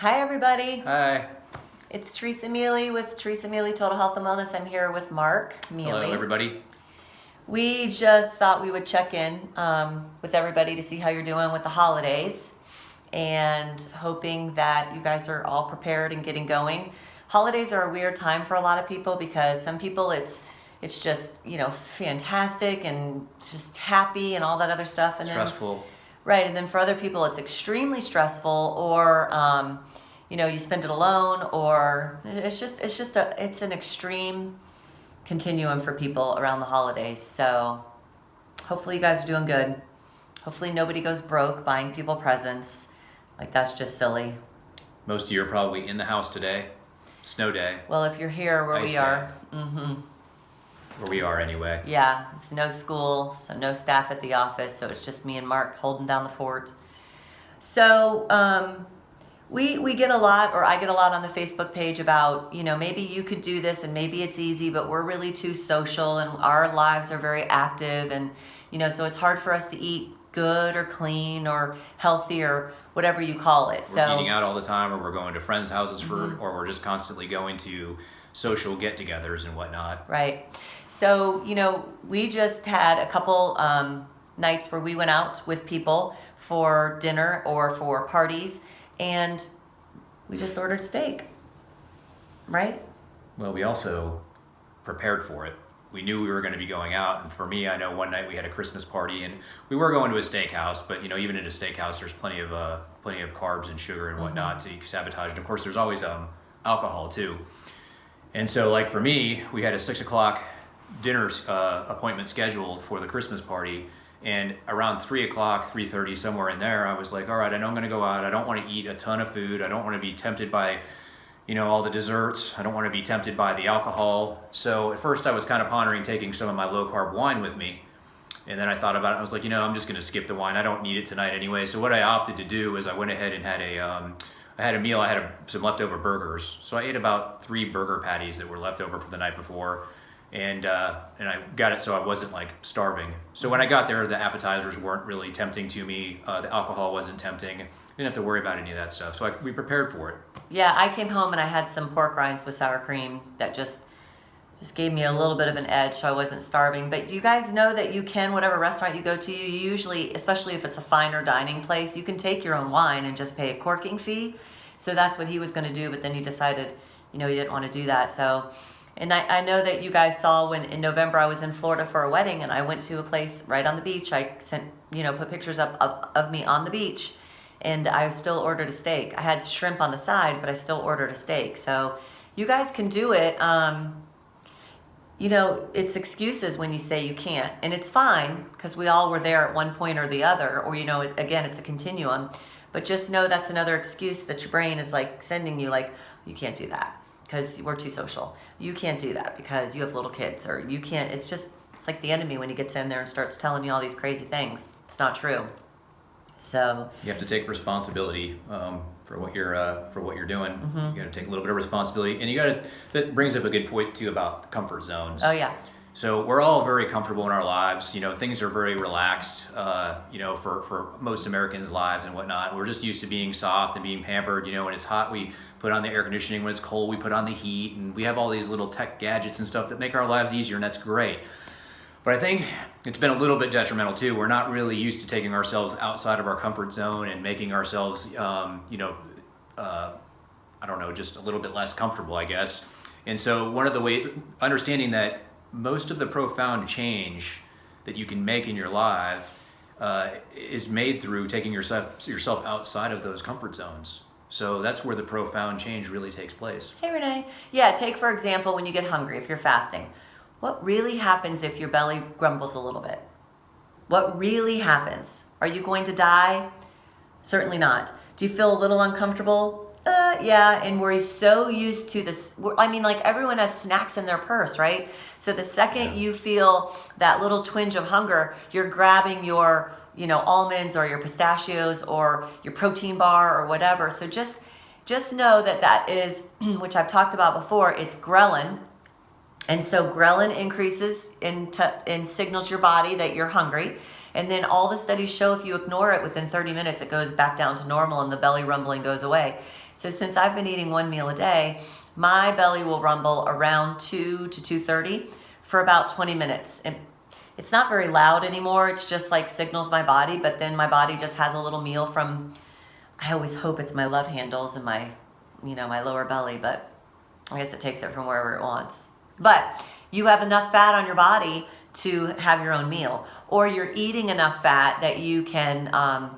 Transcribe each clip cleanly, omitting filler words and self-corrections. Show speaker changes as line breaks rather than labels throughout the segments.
Hi, everybody.
Hi.
It's Teresa Mealy with Teresa Mealy Total Health and Wellness. I'm here with Mark Mealy.
Hello, everybody.
We just thought we would check in with everybody to see how you're doing with the holidays and hoping that you guys are all prepared and getting going. Holidays are a weird time for a lot of people because some people it's just, fantastic and just happy and all that other stuff. And
Stressful.
Right, and then for other people, it's extremely stressful, or you spend it alone, or it's an extreme continuum for people around the holidays. So hopefully you guys are doing good. Hopefully nobody goes broke buying people presents. Like, that's just silly.
Most of you are probably in the house today. Snow day.
Well, if you're here where
Ice
we are,
Where we are anyway.
yeah, it's no school, so no staff at the office, so it's just me and Mark holding down the fort. So we get a lot, or I get a lot on the Facebook page about, maybe you could do this and maybe it's easy, but we're really too social and our lives are very active, and so it's hard for us to eat good or clean or healthy or whatever you call it.
We're eating out all the time, or we're going to friends' houses or we're just constantly going to social get-togethers and whatnot.
Right. So, we just had a couple nights where we went out with people for dinner or for parties, and we just ordered steak, right?
Well, we also prepared for it. We knew we were going to be going out, and for me, I know one night we had a Christmas party, and we were going to a steakhouse, but even in a steakhouse, there's plenty of carbs and sugar and whatnot to sabotage, and of course, there's always alcohol too. And so, like, for me, we had a 6 o'clock dinner appointment scheduled for the Christmas party, and around 3 o'clock, 3:30, somewhere in there, I was like, all right, I know I'm going to go out. I don't want to eat a ton of food. I don't want to be tempted by, all the desserts. I don't want to be tempted by the alcohol. So at first I was kind of pondering taking some of my low-carb wine with me. And then I thought about it. I was like, I'm just going to skip the wine. I don't need it tonight anyway. So what I opted to do is I went ahead and had a meal. I had some leftover burgers. So I ate about 3 burger patties that were left over from the night before. And I got it so I wasn't like starving. So when I got there, the appetizers weren't really tempting to me. The alcohol wasn't tempting. I didn't have to worry about any of that stuff. So we prepared for it.
Yeah, I came home and I had some pork rinds with sour cream that just gave me a little bit of an edge, so I wasn't starving. But do you guys know that you can, whatever restaurant you go to, you usually, especially if it's a finer dining place, you can take your own wine and just pay a corking fee. So that's what he was going to do, but then he decided, he didn't want to do that. So, and I know that you guys saw when in November I was in Florida for a wedding, and I went to a place right on the beach. I sent, put pictures up of me on the beach, and I still ordered a steak. I had shrimp on the side, but I still ordered a steak. So you guys can do it. It's excuses when you say you can't, and it's fine because we all were there at one point or the other, or, again, it's a continuum. But just know that's another excuse that your brain is like sending you, like, you can't do that because we're too social. You can't do that because you have little kids, or you can't. It's like the enemy when he gets in there and starts telling you all these crazy things. It's not true. So
you have to take responsibility for what you're doing. You got to take a little bit of responsibility, and that brings up a good point too about comfort zones.
Oh yeah.
So we're all very comfortable in our lives. Things are very relaxed. For most Americans' lives and whatnot, we're just used to being soft and being pampered. When it's hot, we put on the air conditioning. When it's cold, we put on the heat, and we have all these little tech gadgets and stuff that make our lives easier, and that's great. But I think it's been a little bit detrimental too. We're not really used to taking ourselves outside of our comfort zone and making ourselves, just a little bit less comfortable, I guess. And so one of the ways, understanding that most of the profound change that you can make in your life is made through taking yourself outside of those comfort zones. So that's where the profound change really takes place.
Hey, Renee. Yeah, take for example when you get hungry, if you're fasting. What really happens if your belly grumbles a little bit? What really happens? Are you going to die? Certainly not. Do you feel a little uncomfortable? Yeah, and we're so used to this. Like everyone has snacks in their purse, right? So the second you feel that little twinge of hunger, you're grabbing your, almonds or your pistachios or your protein bar or whatever. So just know that is, which I've talked about before, it's ghrelin. And so ghrelin increases and signals your body that you're hungry. And then all the studies show if you ignore it, within 30 minutes, it goes back down to normal and the belly rumbling goes away. So since I've been eating 1 meal a day, my belly will rumble around 2 to 2:30 for about 20 minutes. And it's not very loud anymore. It's just like signals my body, but then my body just has a little meal from, I always hope it's my love handles and my, my lower belly, but I guess it takes it from wherever it wants. But you have enough fat on your body to have your own meal, or you're eating enough fat that you can,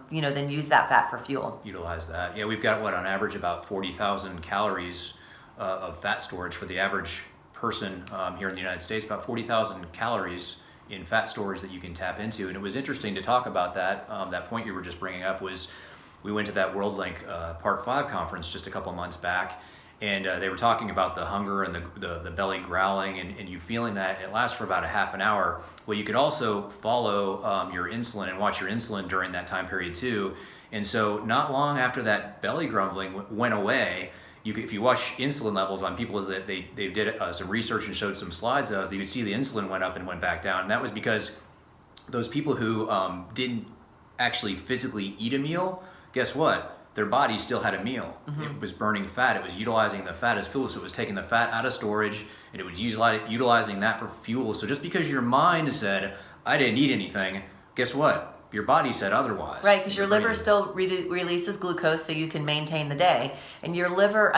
then use that fat for fuel.
Utilize that. Yeah, we've got on average about 40,000 calories of fat storage for the average person here in the United States, about 40,000 calories in fat storage that you can tap into. And it was interesting to talk about that. That point you were just bringing up was, we went to that WorldLink Part 5 conference just a couple months back, and they were talking about the hunger and the belly growling and you feeling that. It lasts for about a half an hour. Well, you could also follow your insulin and watch your insulin during that time period too. And so not long after that belly grumbling went away, if you watch insulin levels on people that they did some research and showed some slides of, you would see the insulin went up and went back down. And that was because those people who didn't actually physically eat a meal, guess what? Their body still had a meal. Mm-hmm. It was burning fat. It was utilizing the fat as fuel. So it was taking the fat out of storage and it was utilizing that for fuel. So just because your mind said, I didn't eat anything, guess what? Your body said otherwise.
Right, because your liver still releases glucose so you can maintain the day. And your liver,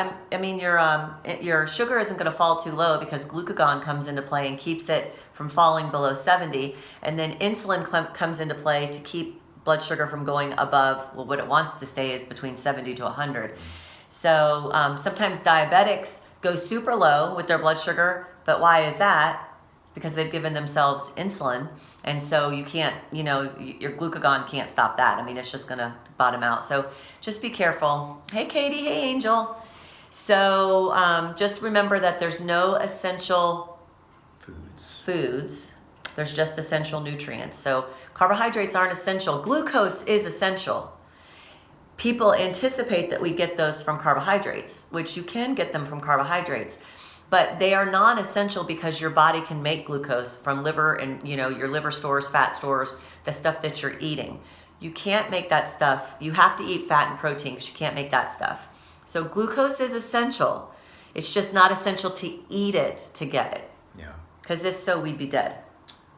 your sugar isn't going to fall too low because glucagon comes into play and keeps it from falling below 70. And then insulin comes into play to keep blood sugar from going above, well, what it wants to stay is between 70 to 100. So sometimes diabetics go super low with their blood sugar, but why is that? It's because they've given themselves insulin. And so you can't, your glucagon can't stop that. I mean, it's just going to bottom out. So just be careful. Hey, Katie. Hey, Angel. So just remember that there's no essential foods. There's just essential nutrients. So carbohydrates aren't essential. Glucose is essential. People anticipate that we get those from carbohydrates, which you can get them from carbohydrates. But they are non-essential because your body can make glucose from liver and, your liver stores, fat stores, the stuff that you're eating. You can't make that stuff. You have to eat fat and protein because you can't make that stuff. So glucose is essential. It's just not essential to eat it to get it.
Yeah.
Because if so, we'd be dead.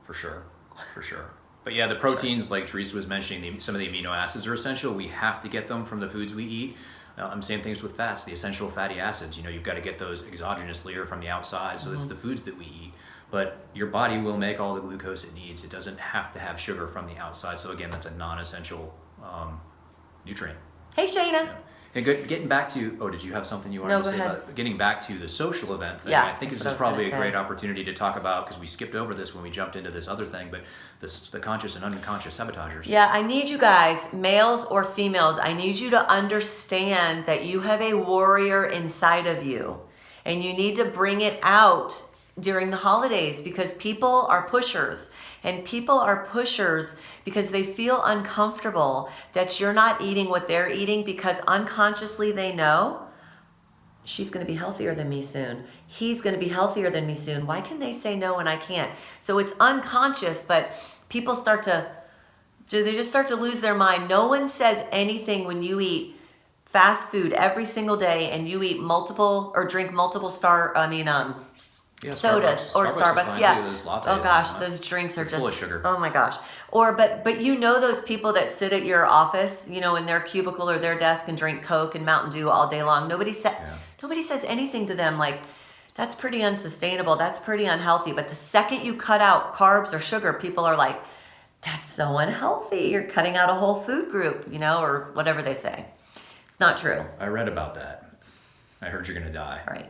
For sure. But yeah, the proteins, like Teresa was mentioning, some of the amino acids are essential. We have to get them from the foods we eat. Same things with fats, the essential fatty acids. You've got to get those exogenously or from the outside. So it's the foods that we eat. But your body will make all the glucose it needs. It doesn't have to have sugar from the outside. So again, that's a non-essential nutrient.
Hey, Shayna.
Yeah. And getting back to, did you have something you wanted to say about getting back to the social event thing?
Yeah,
I think this is probably a great opportunity to talk about, because we skipped over this when we jumped into this other thing, but the conscious and unconscious sabotagers.
Yeah, I need you guys, males or females, I need you to understand that you have a warrior inside of you, and you need to bring it out during the holidays, because people are pushers. And people are pushers because they feel uncomfortable that you're not eating what they're eating, because unconsciously they know she's going to be healthier than me soon. He's going to be healthier than me soon. Why can they say no and I can't? So it's unconscious, but people just start to lose their mind. No one says anything when you eat fast food every single day and you eat drink multiple sodas or Starbucks. Yeah. Oh gosh, those drinks are just
full of sugar.
Oh my gosh. But those people that sit at your office, in their cubicle or their desk and drink Coke and Mountain Dew all day long. Nobody says anything to them like, that's pretty unsustainable. That's pretty unhealthy. But the second you cut out carbs or sugar, people are like, that's so unhealthy. You're cutting out a whole food group, or whatever they say. It's not true.
I read about that. I heard you're going to die.
Right.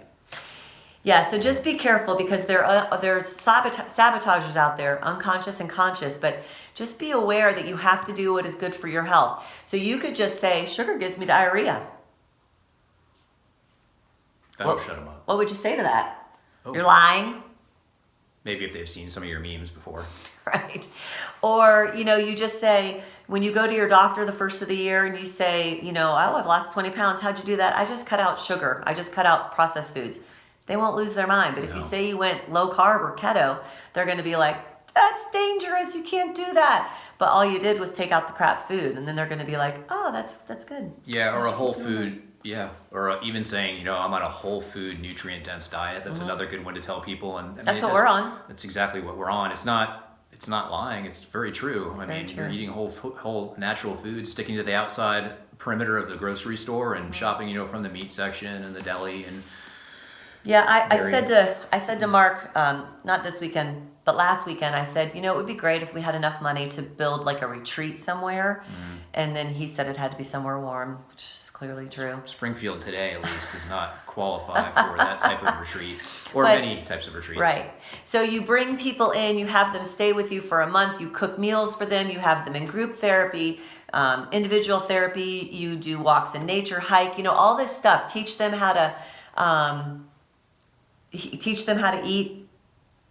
Yeah, so just be careful, because there's sabotagers out there, unconscious and conscious, but just be aware that you have to do what is good for your health. So you could just say, sugar gives me diarrhea.
That'll shut them up.
What would you say to that? Oh. You're lying?
Maybe if they've seen some of your memes before.
Right. Or, you just say, when you go to your doctor the first of the year and you say, I've lost 20 pounds. How'd you do that? I just cut out sugar. I just cut out processed foods. They won't lose their mind. But if you say you went low carb or keto, they're going to be like, that's dangerous. You can't do that. But all you did was take out the crap food, and then they're going to be like, oh, that's good.
Yeah, or a whole food. Yeah, or even saying, I'm on a whole food, nutrient dense diet. That's another good one to tell people. And I mean,
that's what we're on.
That's exactly what we're on. It's not lying. It's very true.
True.
You're eating whole natural food, sticking to the outside perimeter of the grocery store and shopping, from the meat section and the deli and.
Yeah, I said to Mark, not this weekend, but last weekend, I said, it would be great if we had enough money to build like a retreat somewhere. And then he said it had to be somewhere warm, which is clearly true.
Springfield today, at least, does not qualify for that type of retreat or many types of retreats.
Right. So you bring people in, you have them stay with you for a month, you cook meals for them, you have them in group therapy, individual therapy, you do walks in nature, hike, all this stuff. Teach them how to eat.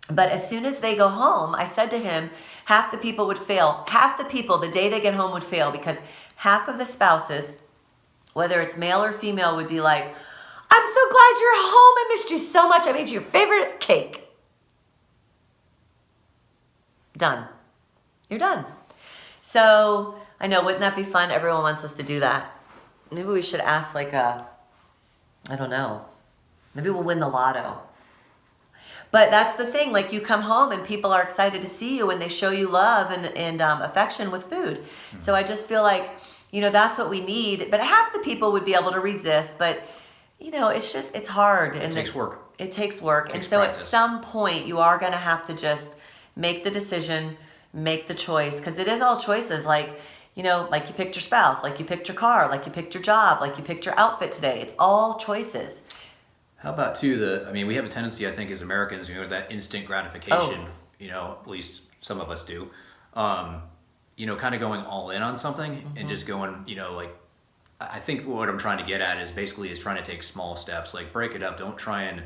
But as soon as they go home, I said to him, half the people would fail. Half the people, the day they get home, would fail because half of the spouses, whether it's male or female, would be like, I'm so glad you're home. I missed you so much. I made you your favorite cake. Done. You're done. So I know, wouldn't that be fun? Everyone wants us to do that. Maybe we should ask I don't know. Maybe we'll win the lotto. But that's the thing, you come home and people are excited to see you and they show you love and affection with food. Mm-hmm. So I just feel like, that's what we need. But half the people would be able to resist, but, it's hard. And
it takes work.
It takes work.
It takes
and so
practice.
At some point, you are going to have to just make the decision, make the choice, because it is all choices. Like you picked your spouse, like you picked your car, like you picked your job, like you picked your outfit today. It's all choices.
How about too we have a tendency, I think, as Americans, that instant gratification, at least some of us do, kind of going all in on something and just going, I think what I'm trying to get at is trying to take small steps, like break it up. Don't try and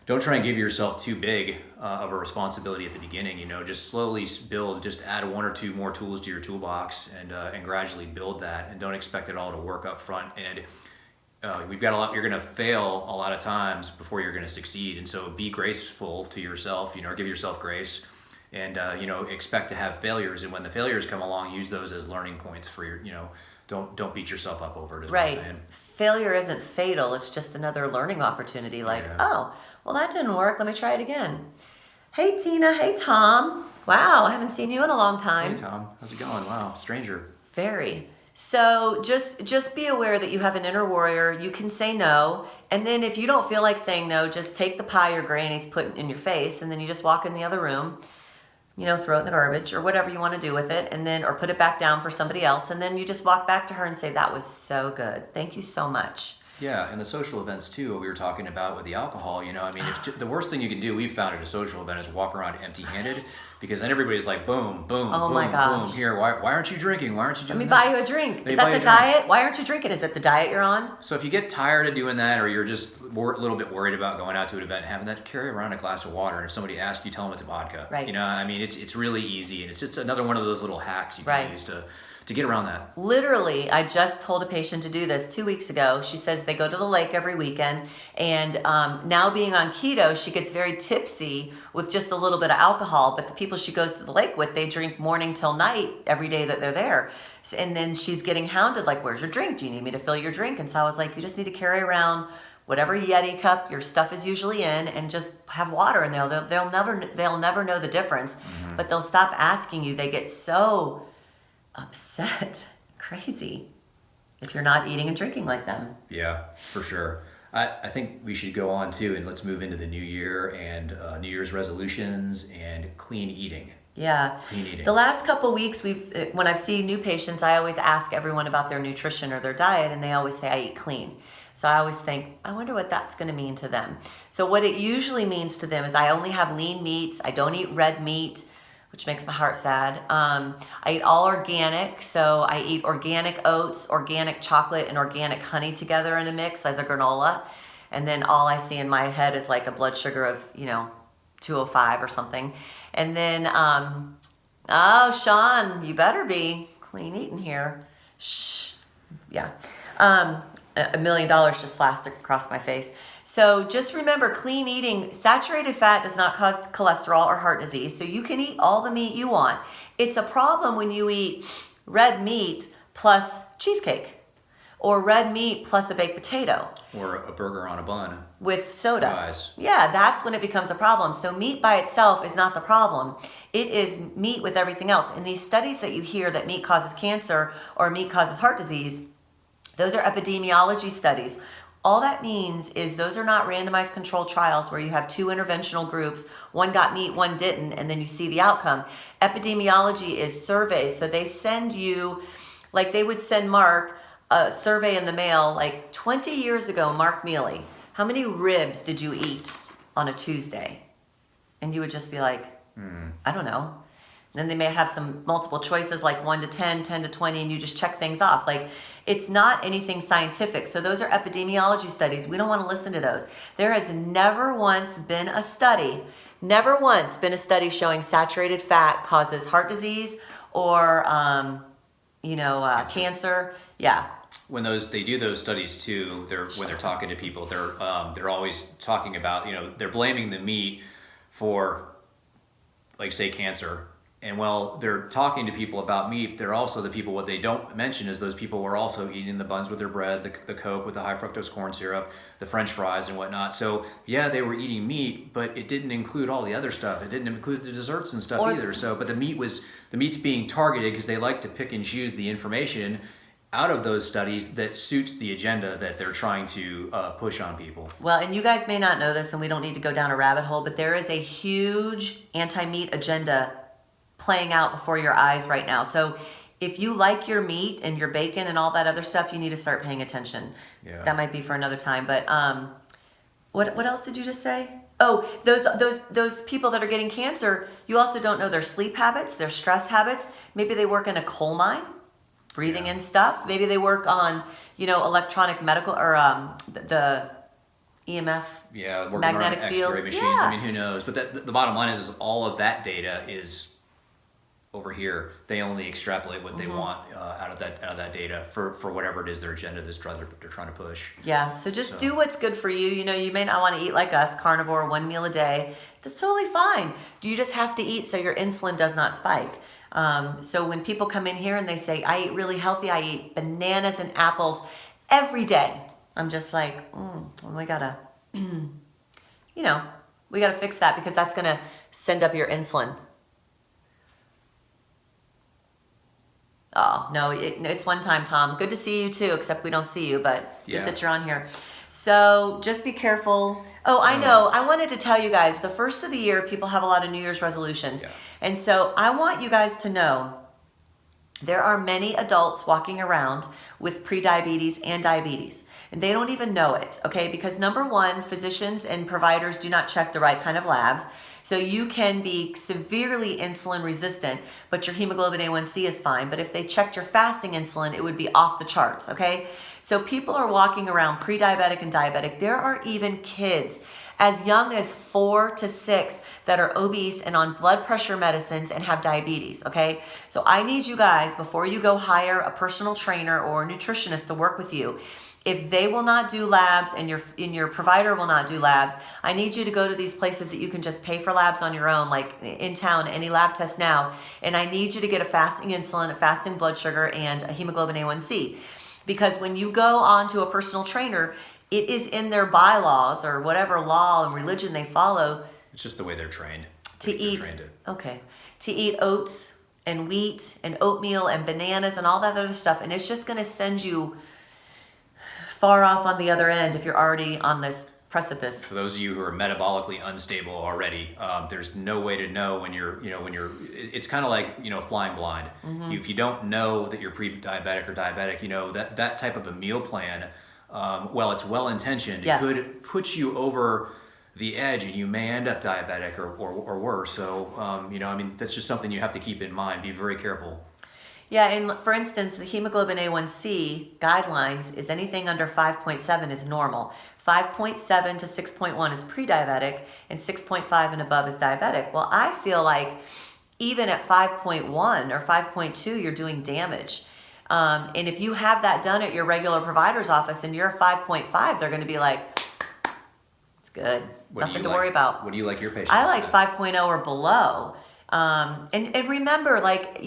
give yourself too big of a responsibility at the beginning, just slowly build, just add one or two more tools to your toolbox and gradually build that, and don't expect it all to work up front. And we've got you're going to fail a lot of times before you're going to succeed. And so be graceful to yourself, give yourself grace and, expect to have failures. And when the failures come along, use those as learning points for your, don't beat yourself up over it.
Right. Failure isn't fatal. It's just another learning opportunity. Oh, well, that didn't work. Let me try it again. Hey, Tina. Hey, Tom. Wow. I haven't seen you in a long time.
Hey, Tom. How's it going? Wow. Stranger.
Very. So just be aware that you have an inner warrior. You can say no. And then if you don't feel like saying no, just take the pie your granny's put in your face and then you just walk in the other room, throw it in the garbage or whatever you want to do with it, and then or put it back down for somebody else. And then you just walk back to her and say, that was so good. Thank you so much.
Yeah, and the social events too, what we were talking about with the alcohol, if the worst thing you can do, we've found at a social event, is walk around empty-handed, because then everybody's like, boom, boom,
oh
boom,
my gosh.
boom, here, why aren't you drinking? Why aren't you doing
Let me buy you a drink. Is that the diet? Why aren't you drinking? Is it the diet you're on?
So if you get tired of doing that, or you're just a little bit worried about going out to an event and having that, carry around a glass of water, and if somebody asks you, tell them it's vodka.
Right.
It's really easy, and it's just another one of those little hacks you can use to get around that.
Literally, I just told a patient to do this 2 weeks ago. She says they go to the lake every weekend, and now being on keto, she gets very tipsy with just a little bit of alcohol, but the people she goes to the lake with, they drink morning till night every day that they're there. And then she's getting hounded, like, where's your drink? Do you need me to fill your drink? And so I was like, you just need to carry around whatever Yeti cup your stuff is usually in, and just have water in there. They'll never know the difference, but they'll stop asking you. They get so upset, crazy, if you're not eating and drinking like them.
Yeah, for sure. I think we should go on too, and let's move into the new year and New Year's resolutions and clean eating.
Yeah.
Clean eating.
The last couple of weeks, when I've seen new patients, I always ask everyone about their nutrition or their diet, and they always say, I eat clean. So I always think, I wonder what that's going to mean to them. So what it usually means to them is I only have lean meats. I don't eat red meat, which makes my heart sad. I eat all organic, so I eat organic oats, organic chocolate, and organic honey together in a mix as a granola. And then all I see in my head is like a blood sugar of, 205 or something. And then, oh, Sean, you better be clean eating here. Shh. Yeah. $1 million just flashed across my face. So just remember, clean eating, saturated fat does not cause cholesterol or heart disease. So you can eat all the meat you want. It's a problem when you eat red meat plus cheesecake, or red meat plus a baked potato.
Or a burger on a bun.
With soda.
Fries.
Yeah, that's when it becomes a problem. So meat by itself is not the problem. It is meat with everything else. And these studies that you hear that meat causes cancer or meat causes heart disease, those are epidemiology studies. All that means is those are not randomized controlled trials where you have two interventional groups, one got meat, one didn't, and then you see the outcome. Epidemiology is surveys. So they send you, like they would send Mark a survey in the mail, like 20 years ago, Mark Mealy, how many ribs did you eat on a Tuesday? And you would just be like, I don't know. Then they may have some multiple choices like 1 to 10, 10 to 20, and you just check things off. Like, it's not anything scientific. So those are epidemiology studies. We don't want to listen to those. There has never once been a study showing saturated fat causes heart disease or, cancer. Yeah.
When they do those studies too, when they're talking to people, they're always talking about, they're blaming the meat for, like, say, cancer. And while they're talking to people about meat, they're also the people, what they don't mention is those people were also eating the buns with their bread, the Coke with the high fructose corn syrup, the French fries and whatnot. So yeah, they were eating meat, but it didn't include all the other stuff. It didn't include the desserts and stuff either. So, but the meat's being targeted because they like to pick and choose the information out of those studies that suits the agenda that they're trying to push on people.
Well, and you guys may not know this, and we don't need to go down a rabbit hole, but there is a huge anti-meat agenda playing out before your eyes right now. So if you like your meat and your bacon and all that other stuff, you need to start paying attention.
Yeah.
That might be for another time. But what else did you just say? Oh, those people that are getting cancer, you also don't know their sleep habits, their stress habits. Maybe they work in a coal mine, breathing in stuff. Maybe they work on, electronic medical or the EMF, magnetic fields.
X-ray machines. I mean, who knows? But the bottom line is all of that data is over here. They only extrapolate what they want out of that data for whatever it is their agenda, this drug they're trying to push.
Yeah. So just do what's good for you. You may not want to eat like us, carnivore, 1 meal a day. That's totally fine. You just have to eat so your insulin does not spike. So when people come in here and they say, I eat really healthy, I eat bananas and apples every day, I'm just like, we gotta, we gotta fix that because that's gonna send up your insulin. Oh, no, it's one time, Tom. Good to see you too, except we don't see you, but good that you're on here. So just be careful. Oh, I know. I wanted to tell you guys, the first of the year, people have a lot of New Year's resolutions. Yeah. And so I want you guys to know there are many adults walking around with prediabetes and diabetes, and they don't even know it, okay? Because number one, physicians and providers do not check the right kind of labs. So you can be severely insulin resistant, but your hemoglobin A1C is fine. But if they checked your fasting insulin, it would be off the charts, okay? So people are walking around pre-diabetic and diabetic. There are even kids as young as 4 to 6 that are obese and on blood pressure medicines and have diabetes, okay? So I need you guys, before you go hire a personal trainer or a nutritionist to work with you, if they will not do labs and your provider will not do labs, I need you to go to these places that you can just pay for labs on your own, like in town, any lab test now. And I need you to get a fasting insulin, a fasting blood sugar, and a hemoglobin A1C. Because when you go on to a personal trainer, it is in their bylaws or whatever law and religion they follow.
It's just the way they're trained.
To eat oats and wheat and oatmeal and bananas and all that other stuff. And it's just going to send you far off on the other end if you're already on this precipice.
For those of you who are metabolically unstable already, there's no way to know when you're, it's kind of like, flying blind. If you don't know that you're pre-diabetic or diabetic, that type of a meal plan, while it's well-intentioned, it could put you over the edge and you may end up diabetic or worse. So, that's just something you have to keep in mind. Be very careful.
Yeah, and for instance, the hemoglobin A1C guidelines is anything under 5.7 is normal. 5.7 to 6.1 is pre-diabetic, and 6.5 and above is diabetic. Well, I feel like even at 5.1 or 5.2, you're doing damage. And if you have that done at your regular provider's office and you're 5.5, they're going to be like, good.
What do
Nothing
you
to worry about.
What do you like your patients?
I like
to-
5.0 or below. And remember, like,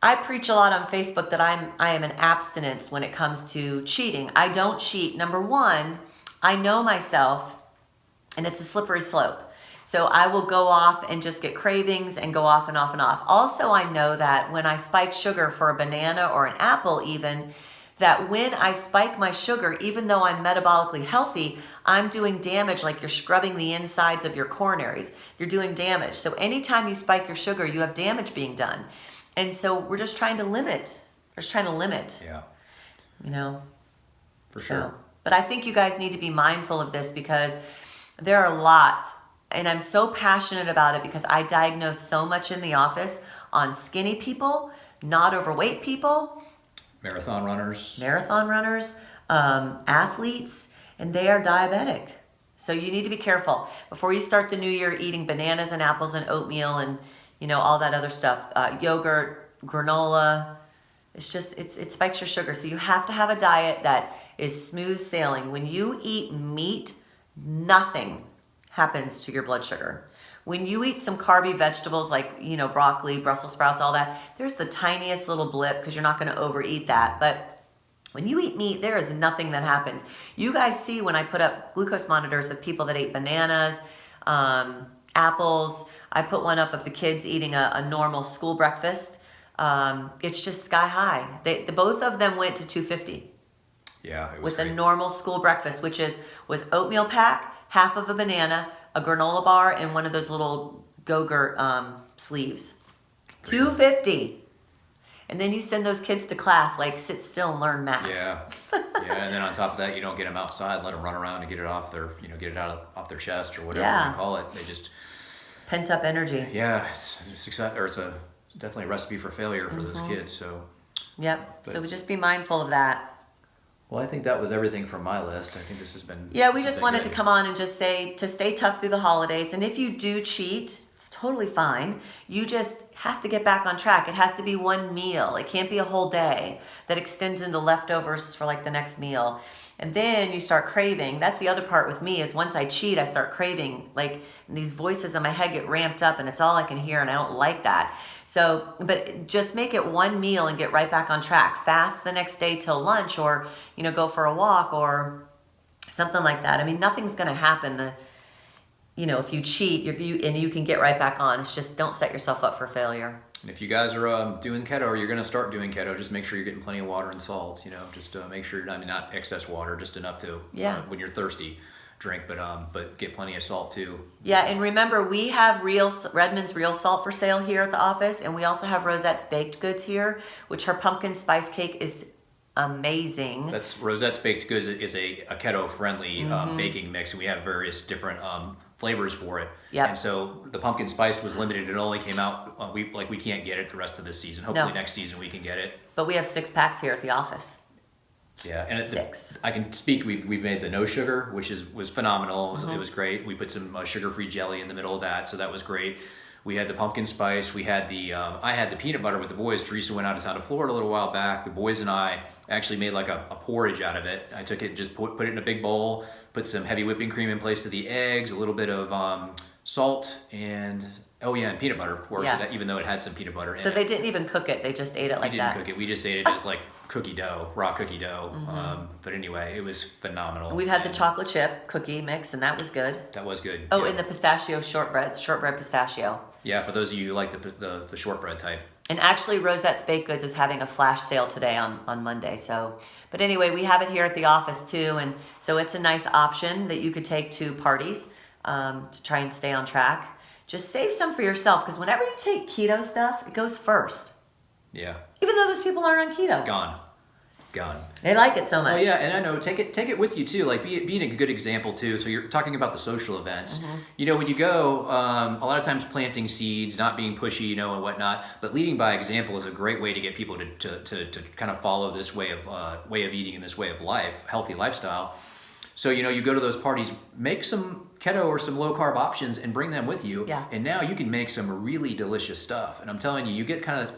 I preach a lot on Facebook that I am an abstinence when it comes to cheating. I don't cheat. Number one, I know myself, and it's a slippery slope. So I will go off and just get cravings and go off and off and off. Also, I know that when I spike sugar for a banana or an apple even, that when I spike my sugar, even though I'm metabolically healthy, I'm doing damage, like you're scrubbing the insides of your coronaries. You're doing damage. So anytime you spike your sugar, you have damage being done. And so we're just trying to limit. We're just trying to limit.
Yeah. For sure.
But I think you guys need to be mindful of this because there are lots, and I'm so passionate about it because I diagnose so much in the office on skinny people, not overweight people,
Marathon runners,
athletes, and they are diabetic. So you need to be careful before you start the new year eating bananas and apples and oatmeal and all that other stuff, yogurt, granola. It spikes your sugar. So you have to have a diet that is smooth sailing. When you eat meat, nothing happens to your blood sugar. When you eat some carby vegetables like, broccoli, Brussels sprouts, all that, there's the tiniest little blip because you're not going to overeat that. But when you eat meat, there is nothing that happens. You guys see when I put up glucose monitors of people that ate bananas, apples. I put one up of the kids eating a normal school breakfast. It's just sky high. Both of them went to 250.
Yeah, it was
with
great.
a normal school breakfast, which was oatmeal pack, half of a banana, a granola bar, and one of those little Go-Gurt sleeves.
For
250. And then you send those kids to class, like sit still and learn math.
Yeah, and then on top of that, you don't get them outside, let them run around and get it off their, get it off their chest or whatever you call it. They just
pent up energy.
Yeah, it's definitely a recipe for failure for those kids. So.
Yep. So just be mindful of that.
Well, I think that was everything from my list. I think this has been.
Yeah, we just wanted to come on and just say to stay tough through the holidays. And if you do cheat, it's totally fine. You just have to get back on track. It has to be one meal. It can't be a whole day that extends into leftovers for like the next meal. And then you start craving. That's the other part with me is once I cheat, I start craving. Like these voices in my head get ramped up and it's all I can hear and I don't like that. So, but just make it one meal and get right back on track. Fast the next day till lunch or, go for a walk or something like that. I mean, nothing's going to happen. If you cheat, you can get right back on. It's just don't set yourself up for failure.
And if you guys are doing keto or you're going to start doing keto, just make sure you're getting plenty of water and salt. Just make sure not excess water, just enough to when you're thirsty, drink. But get plenty of salt too.
Yeah, and remember we have Redmond's real salt for sale here at the office, and we also have Rosette's baked goods here, which her pumpkin spice cake is amazing.
That's Rosette's baked goods is a keto friendly baking mix, and we have various different flavors for it.
Yep.
And so the pumpkin spice was limited. It only came out, we can't get it the rest of this season. Hopefully next season we can get it.
But we have 6 packs here at the office.
Yeah, and
6.
I can speak. We made the no sugar, which was phenomenal. It was great. We put some sugar-free jelly in the middle of that, so that was great. We had the pumpkin spice. We had the I had the peanut butter with the boys. Teresa went out of town to Florida a little while back. The boys and I actually made like a porridge out of it. I took it, just put it in a big bowl, put some heavy whipping cream in place of the eggs, a little bit of salt, and and peanut butter, of course.
Yeah.
Even though it had some peanut butter in it.
So they didn't even cook it. They just ate it like that.
We didn't cook it. We just ate it as like cookie dough, raw cookie dough. But anyway, it was phenomenal.
We've had the chocolate chip cookie mix, and that was good.
That was good.
Oh,
yeah.
And the pistachio shortbread pistachio.
Yeah, for those of you who like the shortbread type.
And actually, Rosette's Baked Goods is having a flash sale today on Monday. So, but anyway, we have it here at the office too, and so it's a nice option that you could take to parties to try and stay on track. Just save some for yourself because whenever you take keto stuff, it goes first.
Yeah.
Even though those people aren't on keto.
Gone.
They like it so much.
Oh yeah, and I know take it with you too. Like being a good example too. So you're talking about the social events. When you go, a lot of times planting seeds, not being pushy, and whatnot. But leading by example is a great way to get people to kind of follow this way of eating and this way of life, healthy lifestyle. So, you go to those parties, make some keto or some low carb options and bring them with you.
Yeah.
And now you can make some really delicious stuff. And I'm telling you, you get a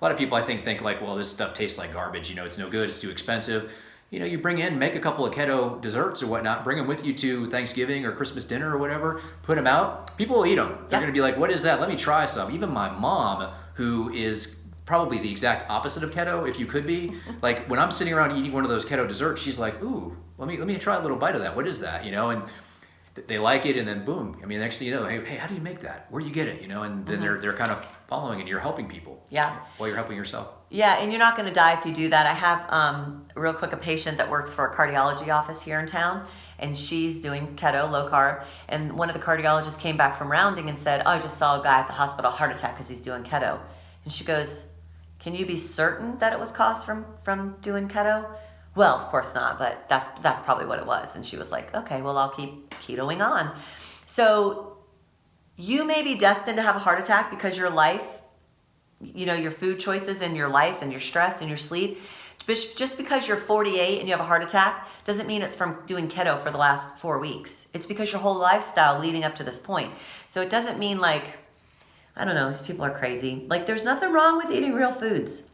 lot of people I think like, well, this stuff tastes like garbage. It's no good. It's too expensive. you make a couple of keto desserts or whatnot, bring them with you to Thanksgiving or Christmas dinner or whatever, put them out. People will eat them. They're going to be like, what is that? Let me try some. Even my mom, who is probably the exact opposite of keto, if you could be, like when I'm sitting around eating one of those keto desserts, she's like, ooh, let me try a little bite of that. What is that? And they like it, and then boom. I mean, next thing you know, hey, how do you make that? Where do you get it? And then they're kind of following, and you're helping people.
Yeah.
While you're helping yourself.
Yeah, and you're not going to die if you do that. I have real quick a patient that works for a cardiology office here in town, and she's doing keto, low carb. And one of the cardiologists came back from rounding and said, "Oh, I just saw a guy at the hospital, heart attack, because he's doing keto." And she goes, "Can you be certain that it was caused from doing keto?" Well, of course not, but that's probably what it was. And she was like, "Okay, well, I'll keep ketoing on." So you may be destined to have a heart attack because your life, your food choices and your life and your stress and your sleep. Just because you're 48 and you have a heart attack doesn't mean it's from doing keto for the last 4 weeks. It's because your whole lifestyle leading up to this point. So it doesn't mean like, I don't know, these people are crazy. Like, there's nothing wrong with eating real foods.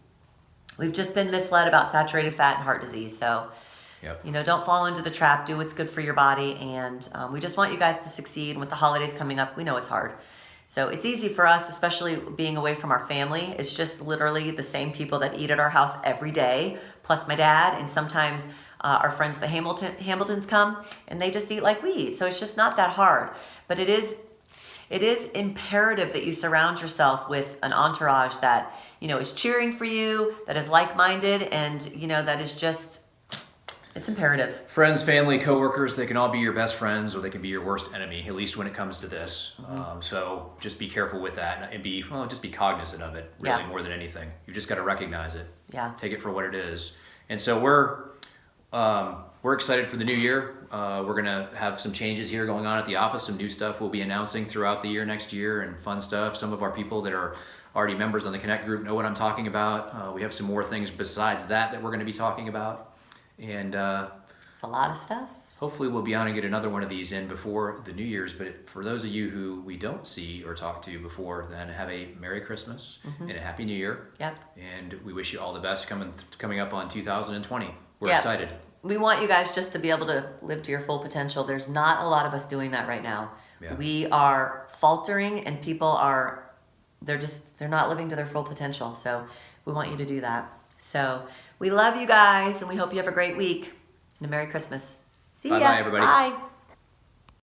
We've just been misled about saturated fat and heart disease. So, don't fall into the trap. Do what's good for your body. And we just want you guys to succeed. With the holidays coming up, we know it's hard. So it's easy for us, especially being away from our family. It's just literally the same people that eat at our house every day, plus my dad. And sometimes our friends, the Hamiltons come, and they just eat like we eat. So it's just not that hard. But it is imperative that you surround yourself with an entourage that, is cheering for you, that is like-minded, and, that is just, it's imperative.
Friends, family, coworkers, they can all be your best friends, or they can be your worst enemy, at least when it comes to this. So just be careful with that, and just be cognizant of it, really, more than anything. You just got to recognize it.
Yeah.
Take it for what it is. And so we're excited for the new year. We're going to have some changes here going on at the office, some new stuff we'll be announcing throughout the year next year, and fun stuff. Some of our people that are already members on the Connect group know what I'm talking about. We have some more things besides that we're going to be talking about. And
it's a lot of stuff.
Hopefully we'll be on and get another one of these in before the New Year's. But for those of you who we don't see or talk to before then, have a Merry Christmas and a Happy New Year.
Yep.
And we wish you all the best coming up on 2020. We're excited.
We want you guys just to be able to live to your full potential. There's not a lot of us doing that right now. Yeah. We are faltering, and people they're not living to their full potential. So we want you to do that. So we love you guys, and we hope you have a great week and a Merry Christmas. See ya.
Bye-bye, everybody.
Bye.